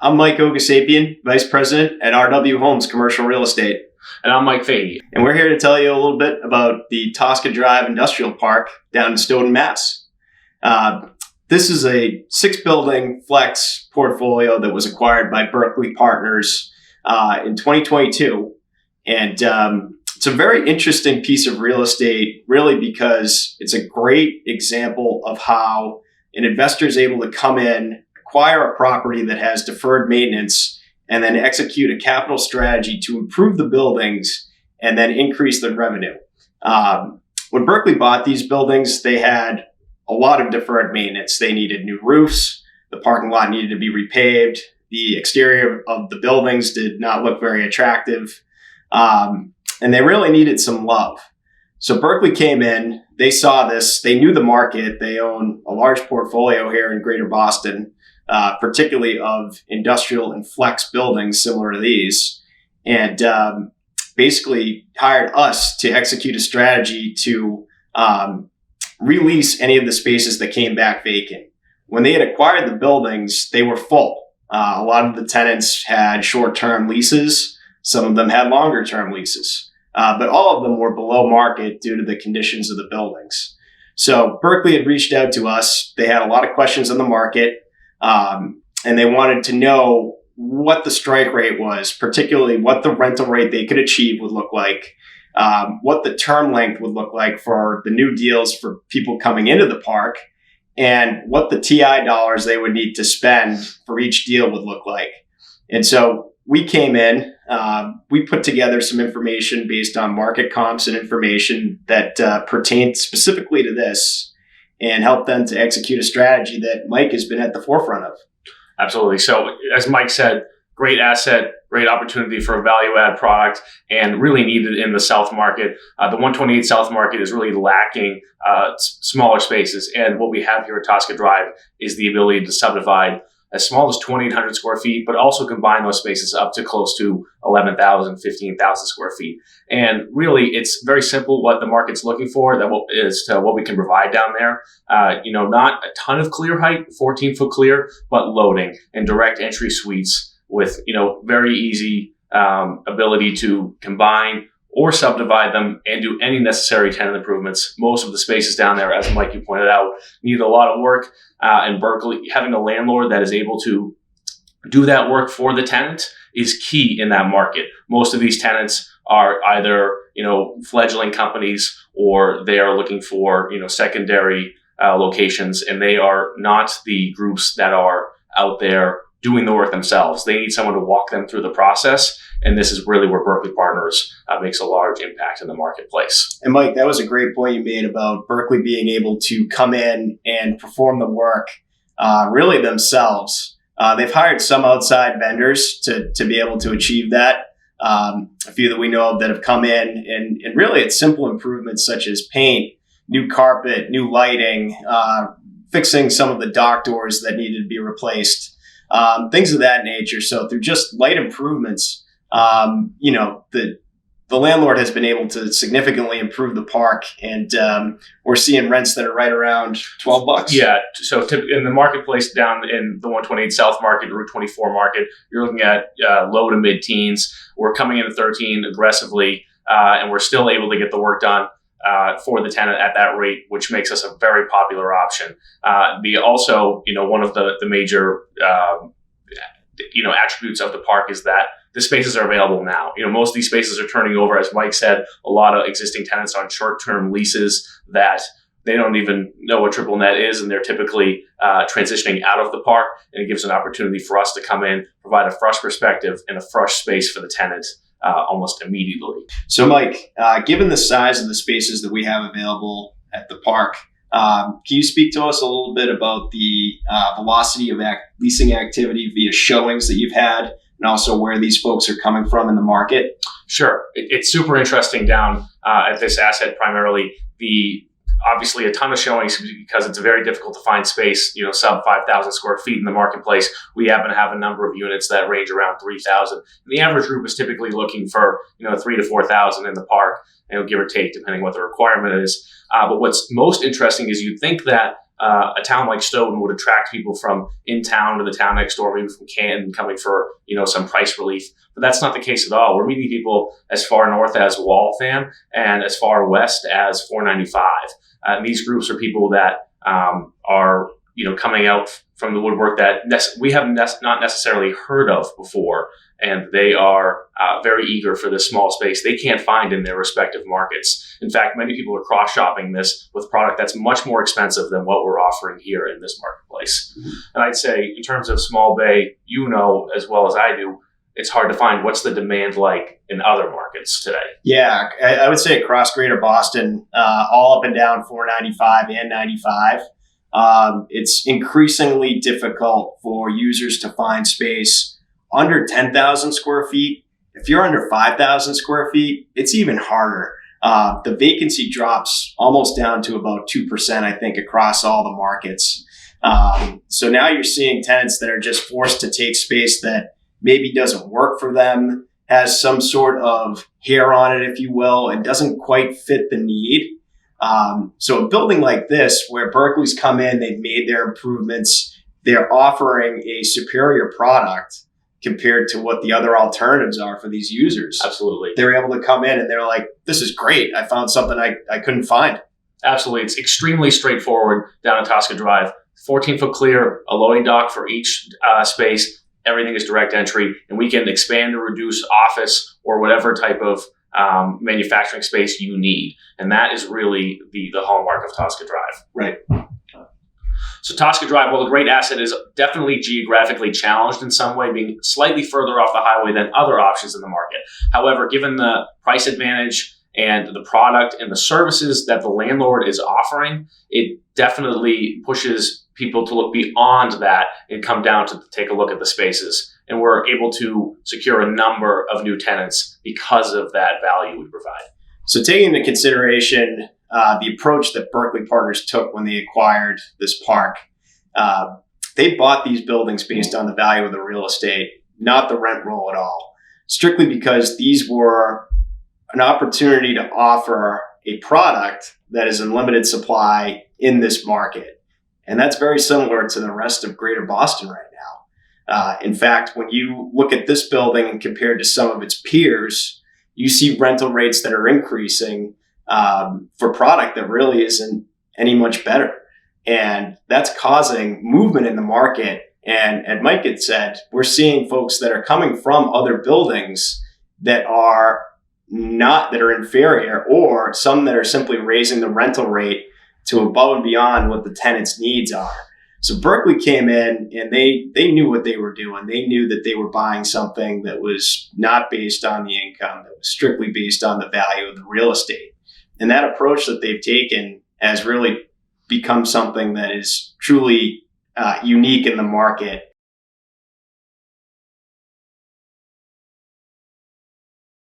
I'm Mike Ogasapian, Vice President at RW Holmes Commercial Real Estate. And I'm Mike Fahy. And we're here to tell you a little bit about the Tosca Drive Industrial Park down in Stoughton, Mass. This is a 6-building flex portfolio that was acquired by Berkeley Partners in 2022. And it's a very interesting piece of real estate, really, because it's a great example of how an investor is able to come in, acquire a property that has deferred maintenance, and then execute a capital strategy to improve the buildings and then increase the revenue. When Berkeley bought these buildings, they had a lot of deferred maintenance. They needed new roofs. The parking lot needed to be repaved. The exterior of the buildings did not look very attractive. And they really needed some love. So Berkeley came in, they saw this, they knew the market. They own a large portfolio here in Greater Boston, particularly of industrial and flex buildings similar to these, and basically hired us to execute a strategy to release any of the spaces that came back vacant. When they had acquired the buildings, they were full. A lot of the tenants had short-term leases. Some of them had longer-term leases. But all of them were below market due to the conditions of the buildings. So Berkeley had reached out to us. They had a lot of questions on the market, and they wanted to know what the strike rate was, particularly what the rental rate they could achieve would look like, what the term length would look like for the new deals for people coming into the park, and what the TI dollars they would need to spend for each deal would look like. And so we came in, we put together some information based on market comps and information that pertained specifically to this and helped them to execute a strategy that Mike has been at the forefront of. Absolutely. So as Mike said, great asset, great opportunity for a value add product, and really needed in the South market. The 128 South market is really lacking smaller spaces. And what we have here at Tosca Drive is the ability to subdivide as small as 2,800 square feet, but also combine those spaces up to close to 11,000, 15,000 square feet. And really, it's very simple what the market's looking for, what we can provide down there. Not a ton of clear height, 14-foot clear, but loading and direct entry suites with, very easy ability to combine or subdivide them and do any necessary tenant improvements. Most of the spaces down there, as Mike, you pointed out, need a lot of work. And Berkeley, having a landlord that is able to do that work for the tenant is key in that market. Most of these tenants are either, fledgling companies, or they are looking for, secondary locations, and they are not the groups that are out there doing the work themselves. They need someone to walk them through the process. And this is really where Berkeley Partners makes a large impact in the marketplace. And Mike, that was a great point you made about Berkeley being able to come in and perform the work really themselves. They've hired some outside vendors to be able to achieve that. A few that we know of that have come in, and really it's simple improvements such as paint, new carpet, new lighting, fixing some of the dock doors that needed to be replaced. Things of that nature. So through just light improvements, the landlord has been able to significantly improve the park, and we're seeing rents that are right around $12. Yeah. So in the marketplace down in the 128 South market, Route 24 market, you're looking at low to mid teens. We're coming into 13 aggressively, and we're still able to get the work done for the tenant at that rate, which makes us a very popular option. One of the major, attributes of the park is that the spaces are available now. Most of these spaces are turning over, as Mike said, a lot of existing tenants on short-term leases that they don't even know what triple net is, and they're typically transitioning out of the park, and it gives an opportunity for us to come in, provide a fresh perspective and a fresh space for the tenant almost immediately. So Mike, given the size of the spaces that we have available at the park, can you speak to us a little bit about the velocity of leasing activity via showings that you've had, and also where these folks are coming from in the market? Sure. It's super interesting down at this asset, primarily. Obviously a ton of showings because it's very difficult to find space, sub 5,000 square feet in the marketplace. We happen to have a number of units that range around 3,000. The average group is typically looking for, 3,000 to 4,000 in the park, give or take, depending what the requirement is. But what's most interesting is you'd think that a town like Stoughton would attract people from in town to the town next door, maybe from Canton, coming for some price relief. But that's not the case at all. We're meeting people as far north as Waltham and as far west as 495. And these groups are people that are coming out from the woodwork that we have not necessarily heard of before, and they are very eager for this small space they can't find in their respective markets. In fact, many people are cross-shopping this with product that's much more expensive than what we're offering here in this marketplace. Mm-hmm. And I'd say in terms of small bay, as well as I do, it's hard to find what's the demand like in other markets today. Yeah, I would say across Greater Boston, all up and down 495 and 95. It's increasingly difficult for users to find space under 10,000 square feet. If you're under 5,000 square feet, it's even harder. The vacancy drops almost down to about 2%, I think, across all the markets. So now you're seeing tenants that are just forced to take space that maybe doesn't work for them, has some sort of hair on it, if you will, and doesn't quite fit the need. So a building like this, where Berkeley's come in, they've made their improvements, they're offering a superior product compared to what the other alternatives are for these users. Absolutely. They're able to come in and they're like, this is great. I found something I couldn't find. Absolutely. It's extremely straightforward down on Tosca Drive. 14-foot clear, a loading dock for each space. Everything is direct entry, and we can expand or reduce office or whatever type of manufacturing space you need. And that is really the hallmark of Tosca Drive. Right. So Tosca Drive, while a great asset, is definitely geographically challenged in some way, being slightly further off the highway than other options in the market. However, given the price advantage and the product and the services that the landlord is offering, it definitely pushes people to look beyond that and come down to take a look at the spaces. And we're able to secure a number of new tenants because of that value we provide. So taking into consideration the approach that Berkeley Partners took when they acquired this park, they bought these buildings based on the value of the real estate, not the rent roll at all, strictly because these were an opportunity to offer a product that is in limited supply in this market. And that's very similar to the rest of Greater Boston right now. In fact, when you look at this building and compare to some of its peers, you see rental rates that are increasing for product that really isn't any much better. And that's causing movement in the market. And as Mike had said, we're seeing folks that are coming from other buildings that are inferior, or some that are simply raising the rental rate to above and beyond what the tenant's needs are. So Berkeley came in and they knew what they were doing. They knew that they were buying something that was not based on the income, that was strictly based on the value of the real estate. And that approach that they've taken has really become something that is truly unique in the market